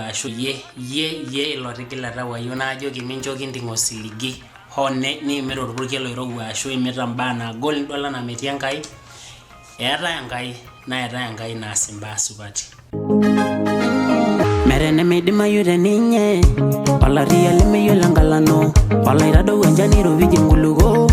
Ashu ye ilotigila tawayo naajoki minchoki nting'osiligi hone niimita orpurkel oirowua ashu imita mbaa naagol nidol enaa metii Enkai. Eetai Enkai neetai Enkai naas imbaa supati. Mere nemeidimayu teninye olaria lemeyiolo enkalano olaitadou enchan iropijie nkulukuok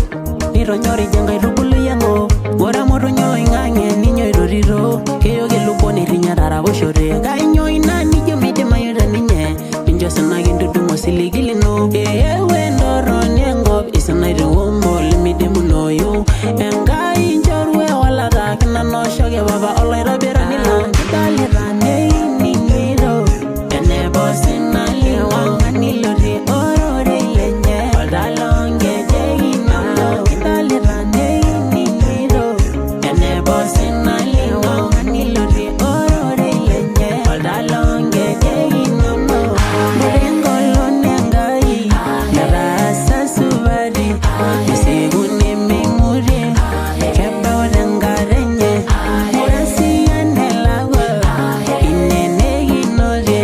nitonyori enkaitubulu yang'o ore motonyi oloing'ang'e ninyo irotito keyoki elukuo nirrinya taraposhote kainyoo ina nijo meidimayu teninye mincho sinaki ntudung'o osiligi lino eewe entorroni enkop isinaitiwuo lemeidimunoyu Enkai nchorue ewalata nanooshoki papa olaitobirani lang kidolita neining'ito enebo sinali wang'ani lotii orore lenye oltalong'ejekinono kidolita neining'ito enebo sinali wang'ani lotii orore lenye oltalong'ejekinono Engolon Enkai netaasa supati isiku nemeimutie kebau tenkata enye ore sii enelakwa inenekinotie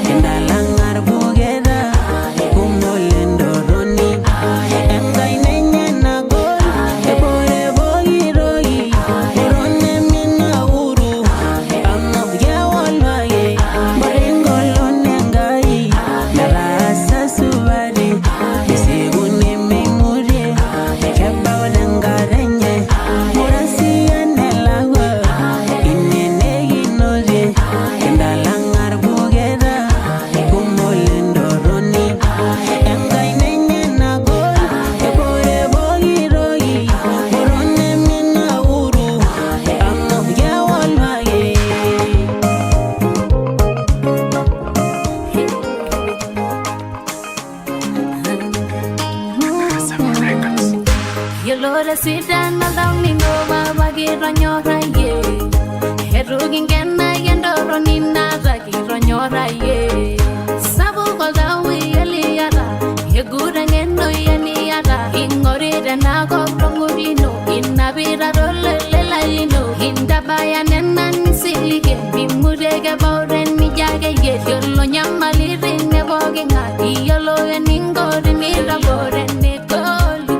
kindalang' arbuketa kumok lentorroni Enkai nenye nagol ebore pooki toki eton neminauru amu kewolu ake ore engolon Enkai netaasa supati isiku nemeimutie kebau tenkata enye ore sii enelakwa inenekinotie kindalang' arbuketa kumok lentorroni Enkai nenye nagol ebore pooki toki eton neminauru amu kewolu ake Yolore sidan alauningo babagironyoraye Erugingena yendoroni natagironyoraye Sabukoldawi yeliyara Yegurangeno yeniyara Ingorire nakoprongurino Inabira rolelayino Indabaya nenanisilige Bimurege baureni jageye Yolo nyamalirine boginga Iyolo yeningori niraboreni kolu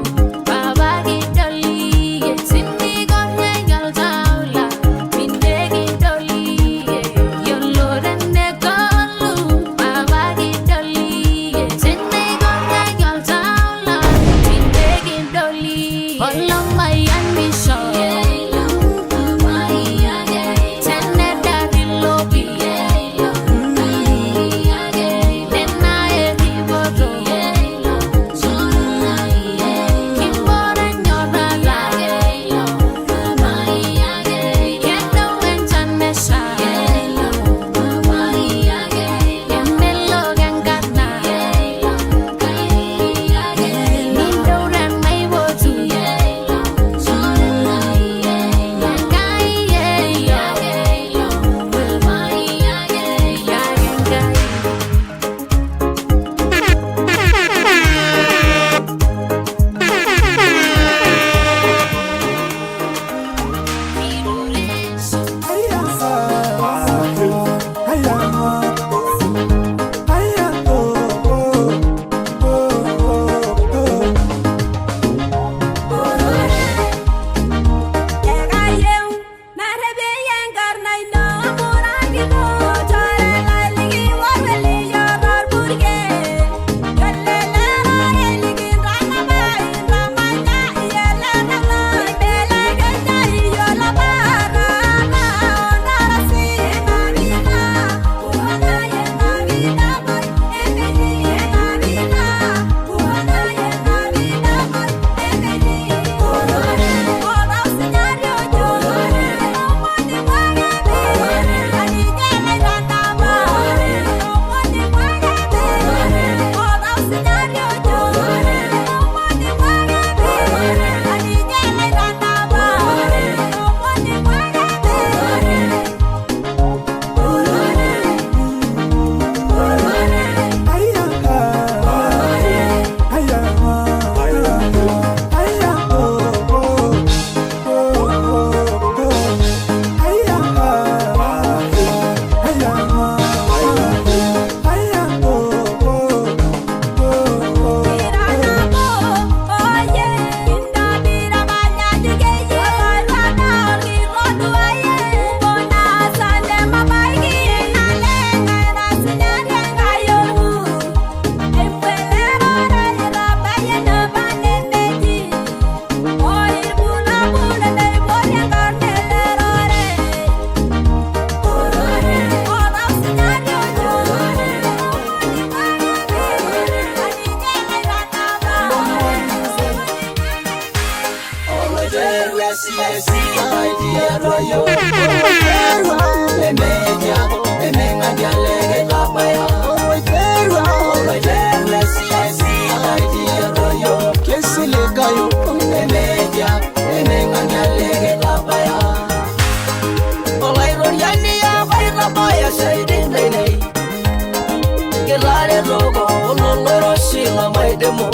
Nikitare rogo Ololoro shila maidemo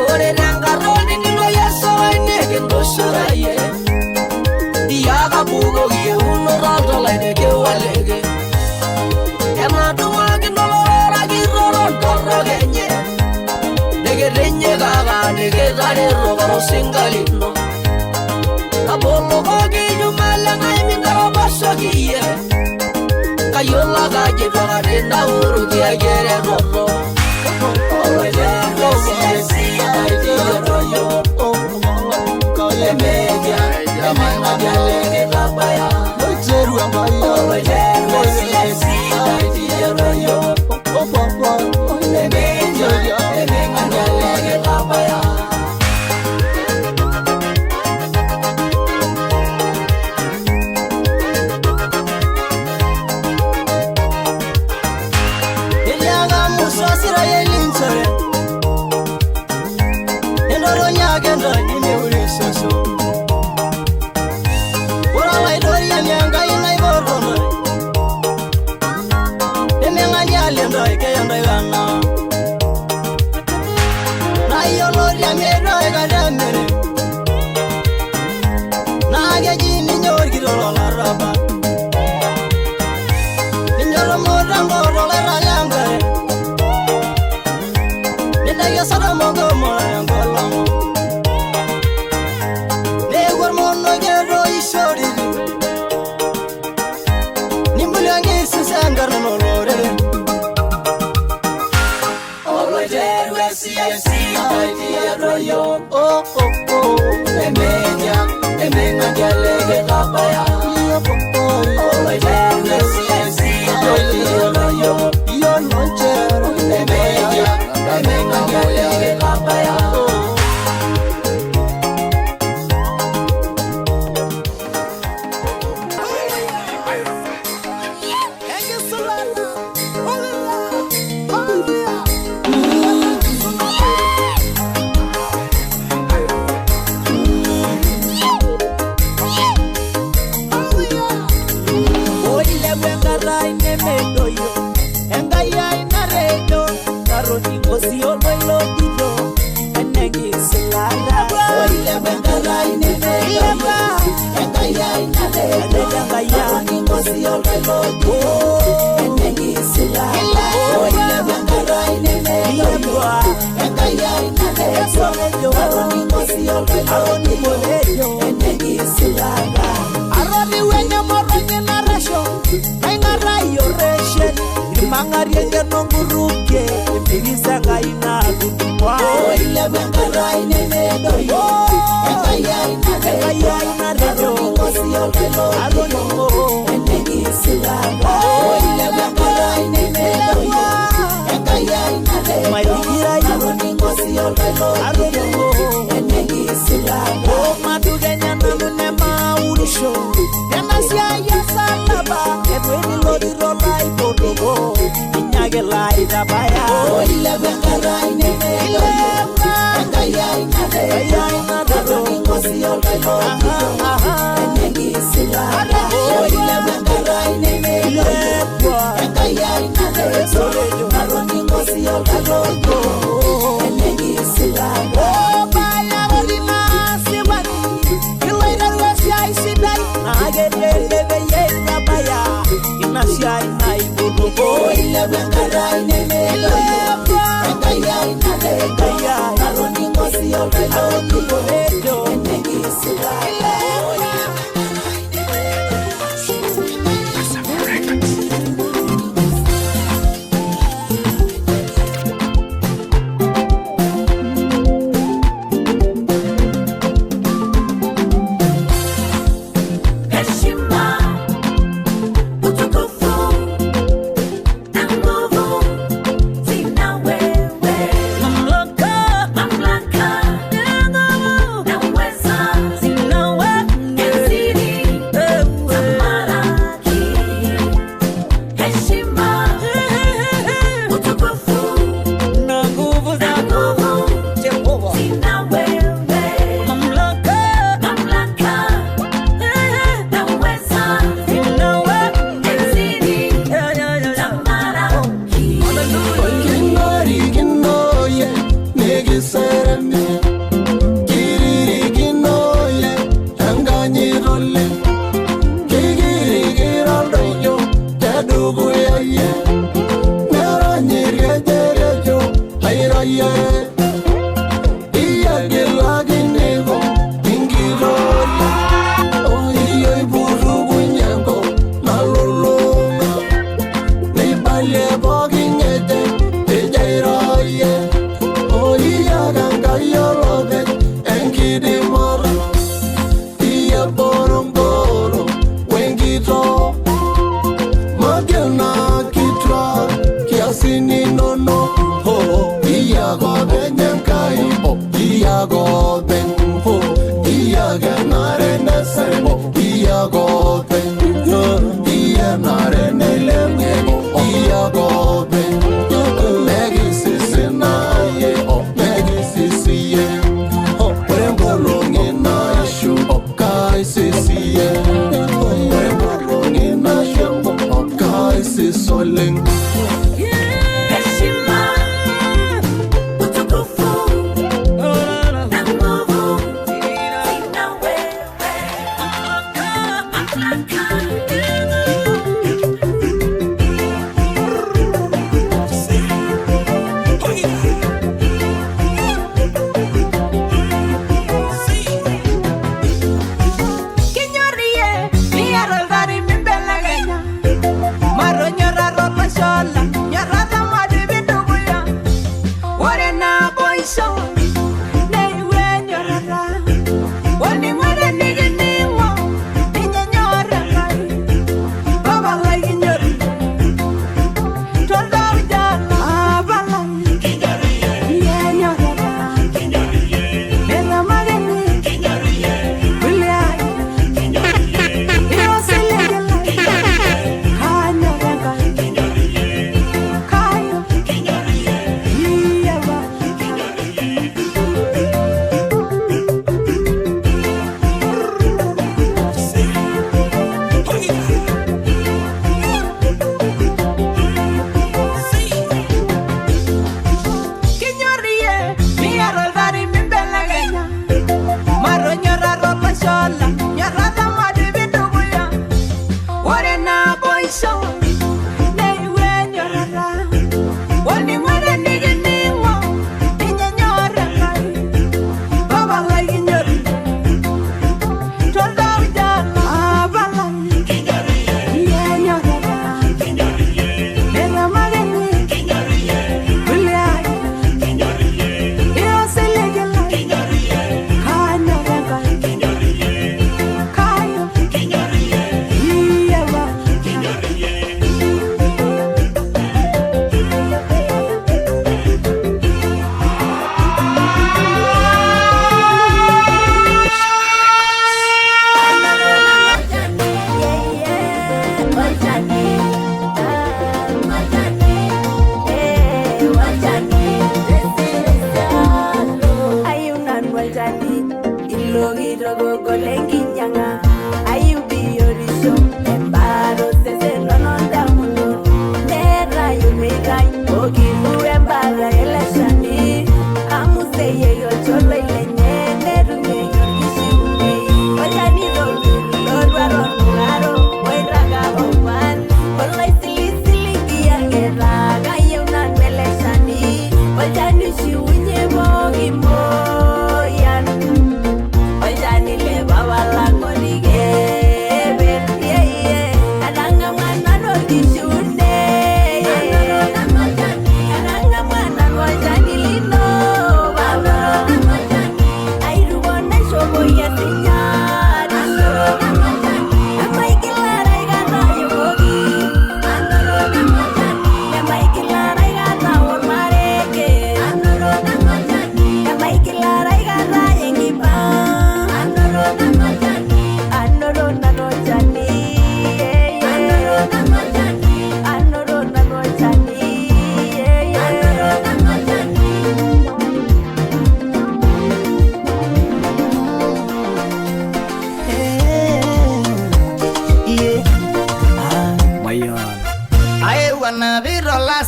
Ore rangaroni nilo yeso Nekindo shuraye Diaga bugo ye Unorado laineke walege Ema duwagi nolora Giroro torro genye Negerenye gaga Nikitare rogo Singalino Abolo gogi Jumala naimindaro basogiye Kayola gaji pagare na uru dia gere robo. Oye robo si ai royo. Kole media, emanga gale labaya. Ojeru amaya. Oye si ai royo. Kole media, emanga gale labaya.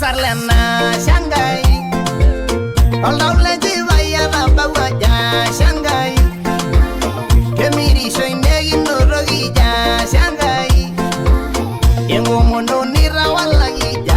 sarlena Shanghai Although lenji vaya na bawaja Shanghai Kemiri shoy negi no rogi ja Shanghai Yengo mondo nira wala gi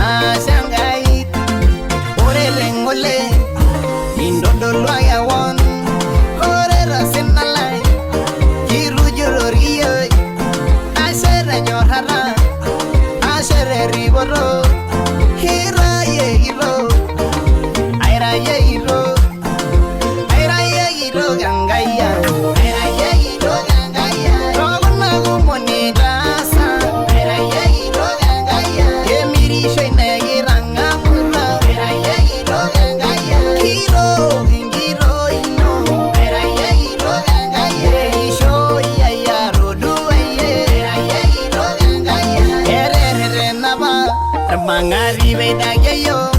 yeyo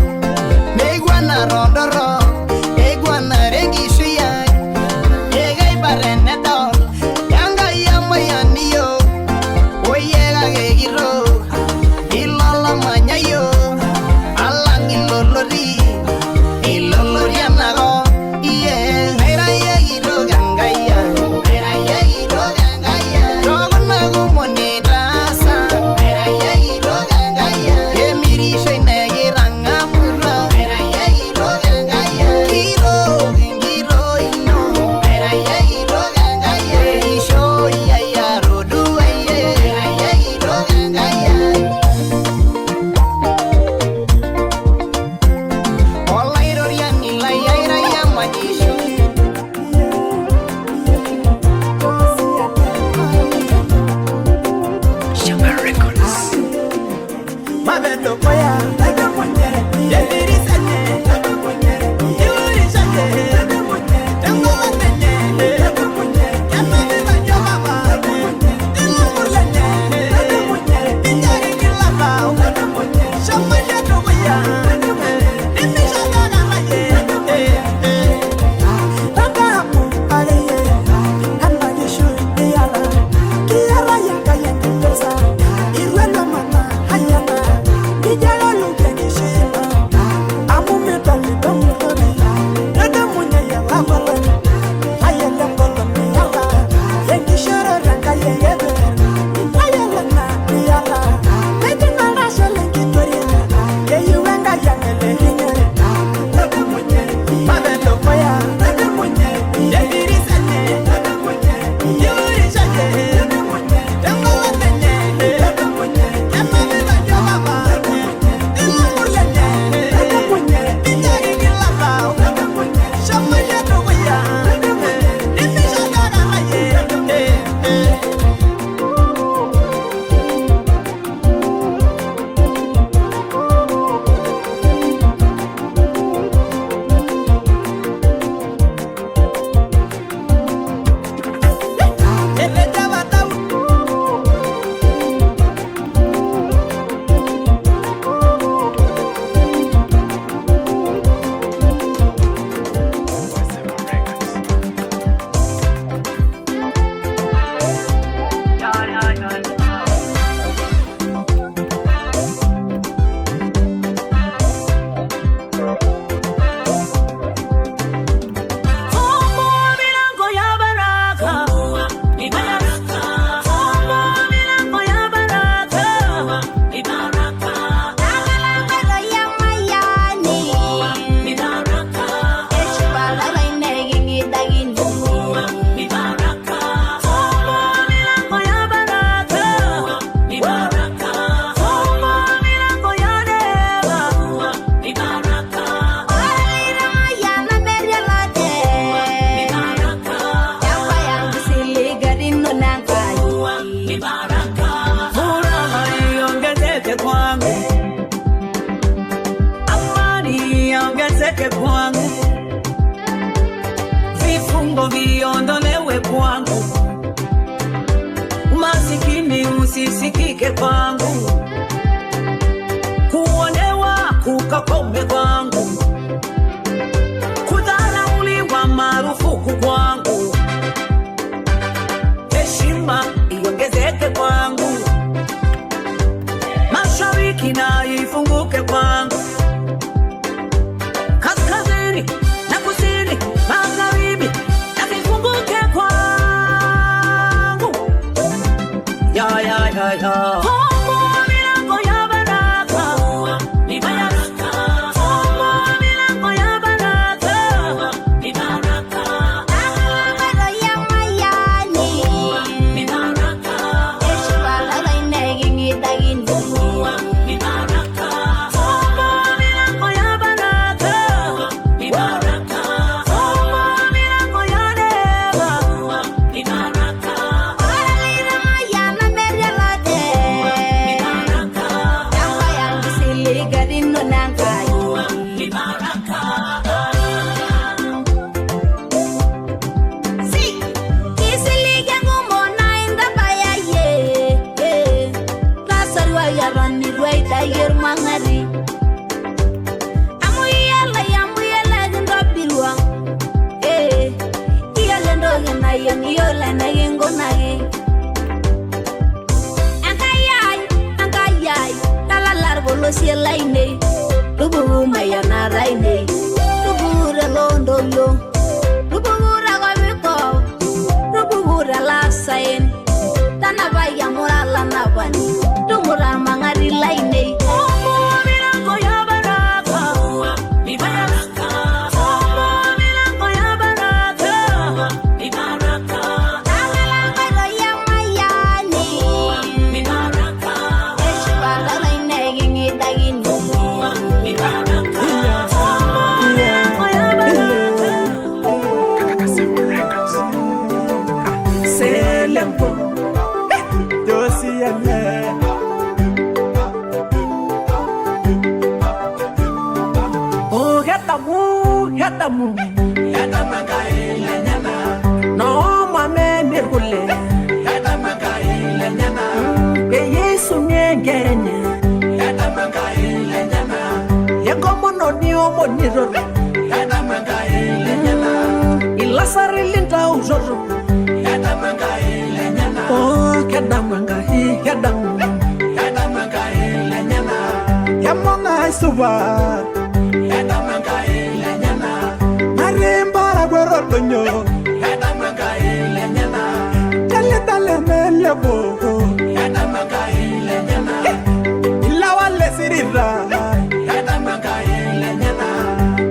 Meiguana rondoro Eiguana rengishuya Yegai barene dol Yanga yamayaniyo Oyega gegiro Ilala manyayo Alang ilolori Ilolori anago Iye Meira yegiro gangaya Meira yegiro gangaya Rogona gumonirasa Meira yegiro gangaya Emiri shoine giranga muro Meira yegiro gangaya Giro giro ino Meira yegiro gangaya Isho iya rodu aye Meira yegiro gangaya Olairo riani la yaira yamadisho Mabendo koya, daga monyere, yebiri sanye, daga monyere, yuri sanye, daga monyere, tango watenye, daga monyere, kama viva nyoma daga monyere, tilu murlanye, daga monyere, pinjari kilaba, daga monyere, shamba yetu waya, daga monyere, nimi shagana maye, daga monyere, daga apu, aleye, hana yeshu, iyala, kiyala yenka yenka tosa, irwelo mama, hayana, Kijala luke nishima Amu metali domutoni Nada munye ya labalani Ayele mboloni yala Yengi shara ranga yeyebe Ayele na niyala Leti na rasha lengi torina Yeyu wenga yangele hinye Nada munye Mabendo koya Nada munye Yebiri sanye Nada munye Yuri shake Nada munye Tengo watenye Nada munye Yama viva nyoma Vifungo viondolewe kwangu, masikini usisikike kwangu, kuonewa kukakome kwangu, kudharauliwa marufuku kwangu, heshima iongezeke kwangu, mashariki na ifunguke kwangu, kaskazini na kusini, magharibi na vifunguke kwangu. Ya ya ya ya. Fungua milango ya baraka. Ni baraka. Fungua milango ya baraka. Ni baraka. Baraka ya mayani. Ni baraka. Yesu balala inegi ngidagin dunia. Ni baraka. Fungua milango ya baraka. Ni baraka. Fungua milango ya neema. Ni baraka. Alira yana merelate. Ni baraka. Yamba yang siligadin nunangkai. Ni baraka. Si, kisiliga ngumona inda baya ye. Nasarwa yarani rwaita yer mangari. raine Lubu mayana raine Lubu relondo yo Lubu ragaviko Lubu relasain Tana baya murala nabani Tumura mangari laine No mame mirgule Yesu nyengerene Yegomo no niyo moniro Ilasari linta uzoro Oh kedamanga hi kedam Yamonga suba Marimbara gwerolonyo Dale melebo Ilawa lesirira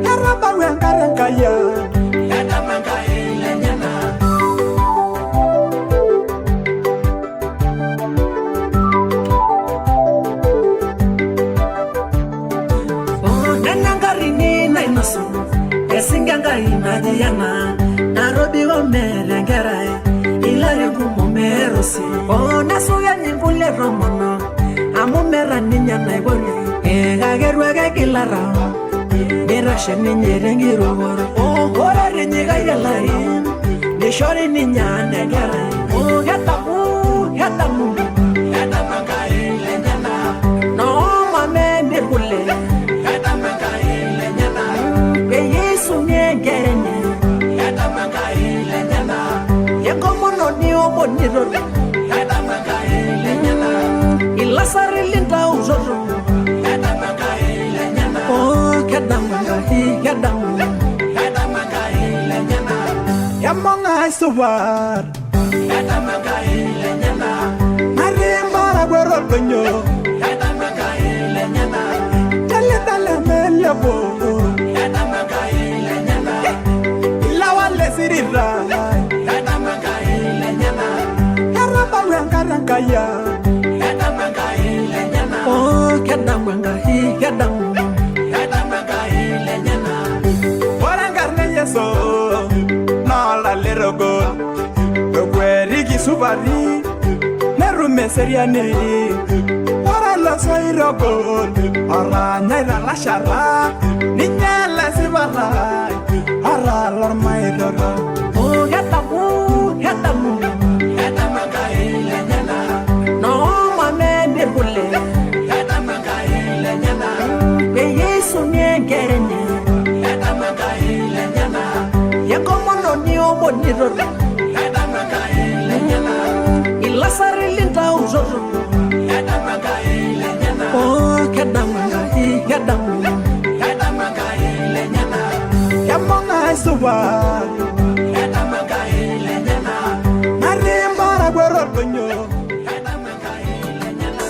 Yaraba wengarangaya Oh nanangari ni nainoso Esinganga inajiyana Narobi wa merengerai Ilari kumomerosi Ona suya nyingule romono Amumera ninya naibori Egagerwege kilara Nirashe ninyirengi rogoro Ora rinyiga yalai Nishori ninya negera Yatamu Yatamanga ilenyana No mame nirgule Yatamanga ilenyana Yesu nyengerene Yatamanga ilenyana Yekomono ni omoniro Yatamanga ilenyana Ilasari linda uzoro Yatamanga ilenyana Oh kedamanga Yatamanga ilenyana Yamonga subar Yatamanga ilenyana Marimbara gwerolonyo Yatamanga ilenyana Dale melebo Yatamanga ilenyana Ilawa lesirira Yatamanga ilenyana Yaraba wengarangaya Yatamanga ilenyana Oh kedamanga Yatamanga ilenyana Warangarne yeso Nala lerogo Gwerigi subari Nerume seriane Ora la soirogo Ora nyaira la shara Ninya la sibara Ora lormaidoro Oh yatamu Yatamanga ilenyana No mame nirgule Yatamanga ilenyana Yesu nyengerene Yatamanga ilenyana Yekomono ni omoniro Yatamanga ilenyana Ilasari linda uzoro Yatamanga ilenyana Oh kedamanga Yatamanga ilenyana Yamonga suba Yatamanga ilenyana Marimbara gwerolonyo Yatamanga ilenyana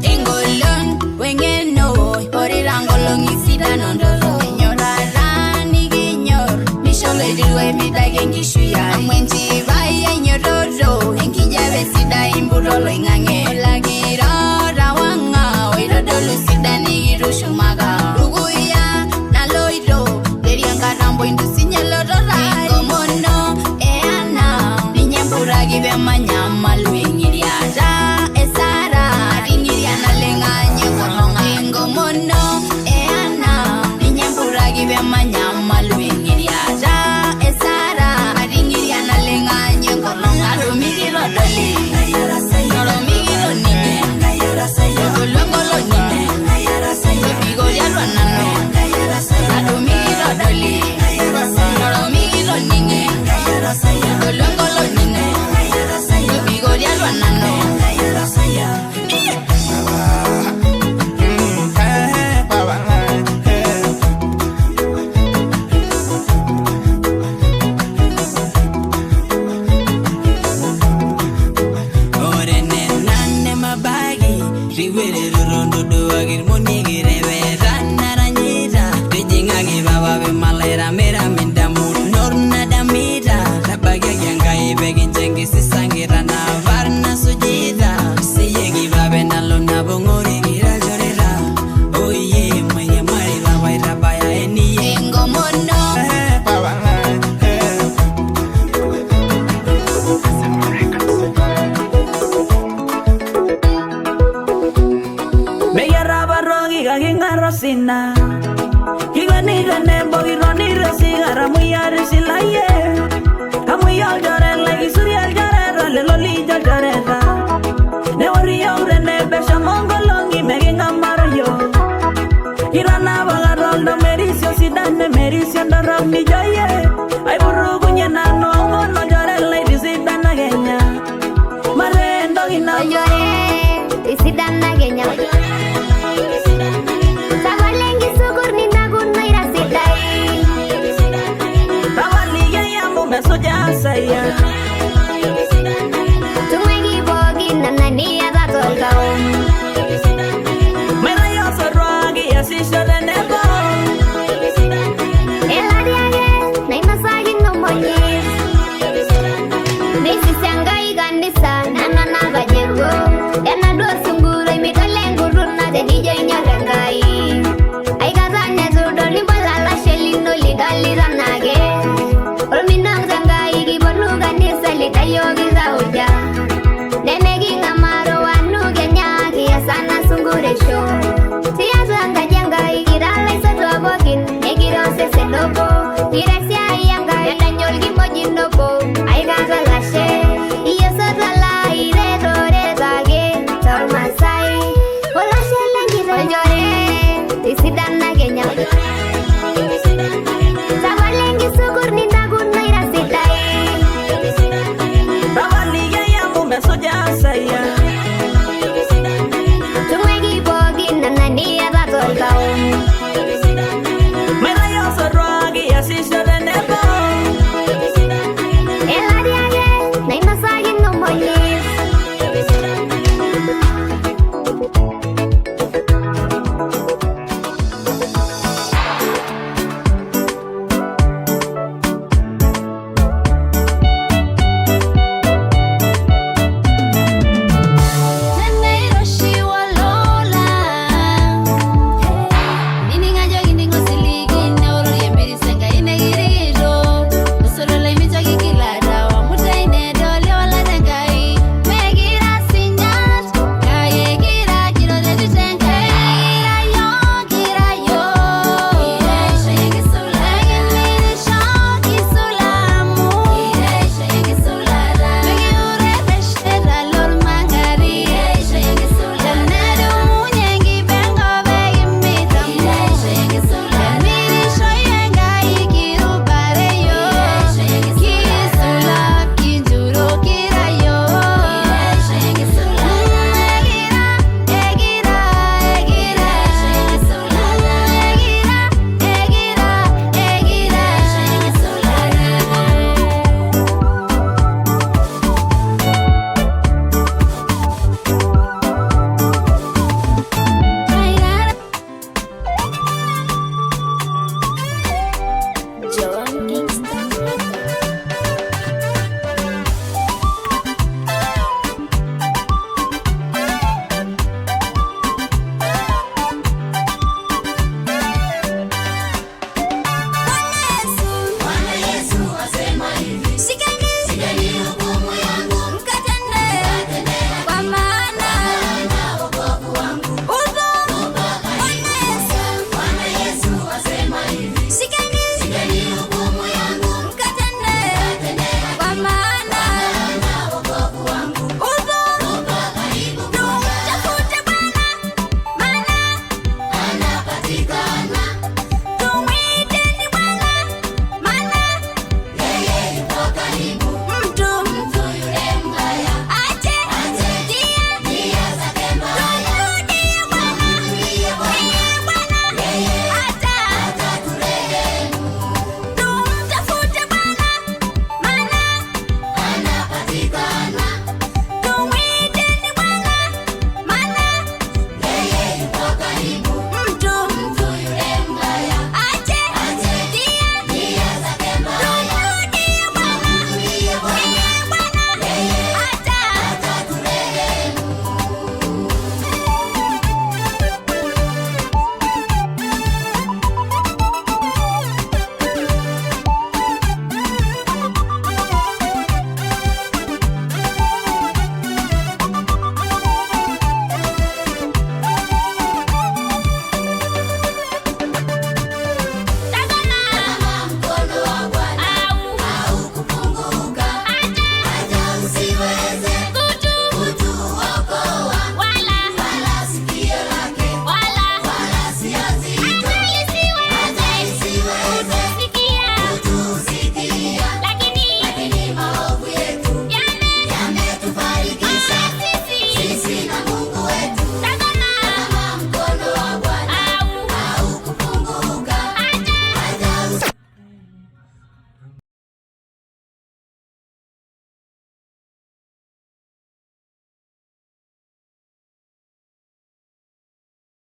Engolong wengeno orirangolong isida nondoro enyorara niginyor mishole diwe midage shuya amwenji baya nyororo enkijabe sida imburolo ingange lagira rawanga oirodolo sida nigirushumaga ruguya naloiro derianga rambo indusinyelorora engomono eana ninyembura gibe manyama luingiriara esara ringiriana lenganye kolonga engomono eana ninyembura gibe manyama luingiriara esara ringiriana lenganye kolonga rumigiro doli Noro migiro nime Golongolo nime silaye amu yo jare like surya jare le loli jare ne wari yo rene besha mongolongi meginga maroyo irana bagarondo merisio sidane merisio ndarami joye ay buru kunyena no ngono jare like sidana genya marendo gina jore sidana genya sabalengi sukur ni nagunna ira sidai bawali ya mu mesoja saya tumegi bogi nanani ada tolkao mera yo sorwagi asishore nebo eladiage nai masagi no monyis nisi sangai gandisa nanana bajego ena do sunguro imitolengu runa de DJ nyarangai ai gazane zudo limbalala shelino ligali ranage olminang zangai gibonu ganisa litayogi zauja nemegi ngamaro wanu genyagi asana sungure show siya zanga jangai girala isotwa bogin negiro sese lobo dirasi